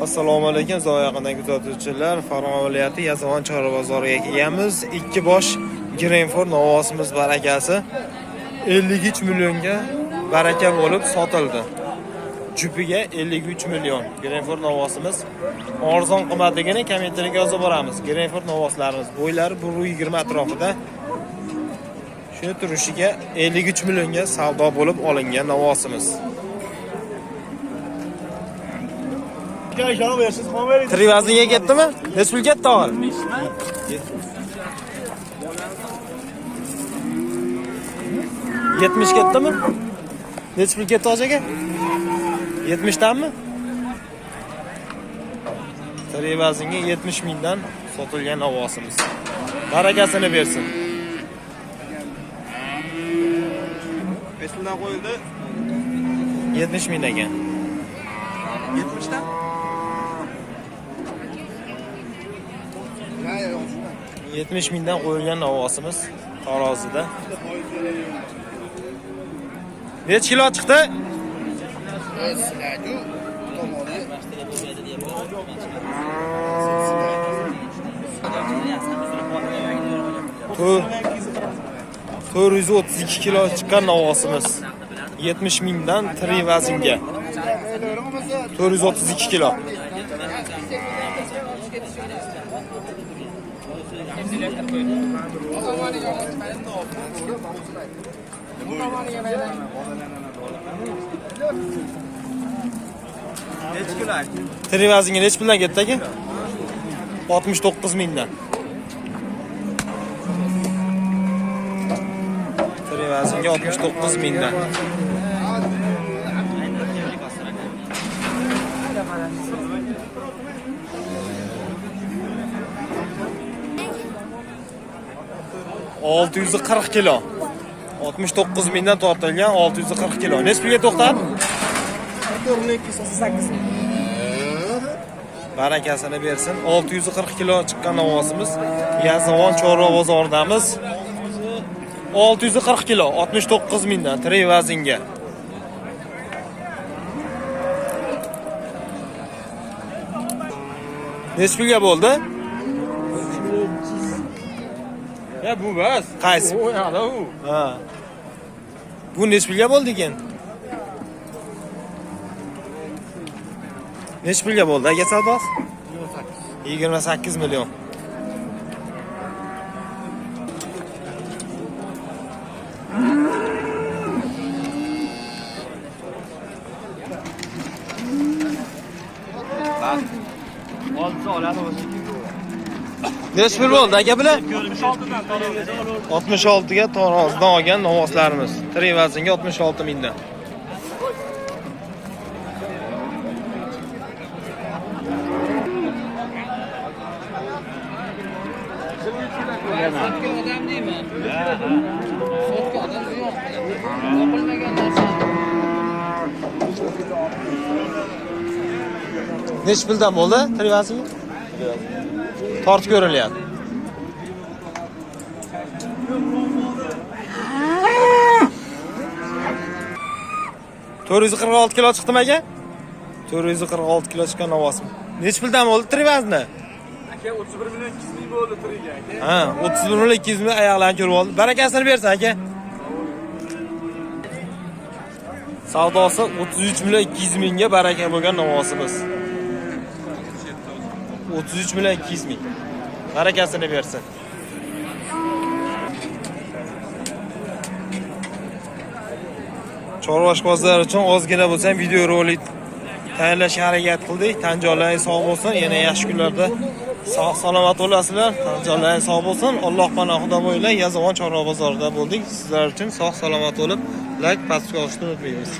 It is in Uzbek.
Assalomu alaykum, zoyaqadan kuzatuvchilar. Farg'ona viloyati Yazovon chorva bozoriga kelganmiz. 2 bosh Grenford novosimiz barakasi 53 millionga baraka bo'lib sotildi. Jupiga 53 million. Grenford novosimiz arzon qimmatligini kommentariyga yozib boramiz. Grenford novoslarimiz bo'ylari 120 atrofida. Shuni turishiga 53 millionga savdo bo'lib olingan novosimiz. Tri vazniga ketdimi? Necha pul ketdi og'ir? 70 ketdimi? Necha pul ketdi aka? 70 danmi? Tri vaznga 70 mingdan sotilgan novosimiz. Barakasini bersin. Pesildan qo'yildi. 70 ming ekan. 70 dan? 70 mingdan qo'yilgan novosimiz tarozida. Necha kilo chiqdi? To'rt 432 kilo chiqqan novosimiz. 70 mingdan tri vaznga. 432 kilo. Tri vaznga necha puldan ketdi aka? 69 mingdan. Tri vaznga 69 mingdan. $640 kilo. 69 mingdan tortilgan 640 kilo. Necha pulga to'xtadi? 4238. Barakasini bersin. 640 kilo chiqqan novosimiz. Yazovon chorva bozoridamiz. 640 kilo, 69 mingdan tri vaznga. Necha pulga bo'ldi? Ya bu bas. Qaysi? O yoqda u. Ha. Bu necha pulga bo'ldi ekan? Necha pulga bo'ldi aka savdosi? 28 million. Necha pul bo'ldi aka bular? 66 ga tarozdan olgan novoslarimiz. Tri vaznga 66 mingdan. Necha puldan bo'ldi tri vaznga? Tortib ko'rilyapti. $446 kilo chiqdimi aka? 446 kilo chiqqan novosim. Necha puldan bo'ldi tri vazni? Aka 31 million 200 ming bo'ldi triga aka. Ha, 31 million 200 ming oyoqlarni ko'rib oldi. Barakasini bersin aka. Savdosi 33 million 200 mingga baraka bo'lgan novosimiz. 33 million 200 ming. Barakasini bersin. Chorva ishqibozlar uchun ozgina bo'lsa ham video rolik tayyorlashga harakat qildik. Tan joylaringiz sog' bo'lsin. Yana yaxshi kunlarda sog' salomat bo'lasizlar. Tan joylaringiz sog' bo'lsin. Alloh panohida bo'linglar. Yazovon chorva bozorida bo'ldik. Sizlar uchun sog' salomat bo'lib, like, pastga olishni unutmaymiz.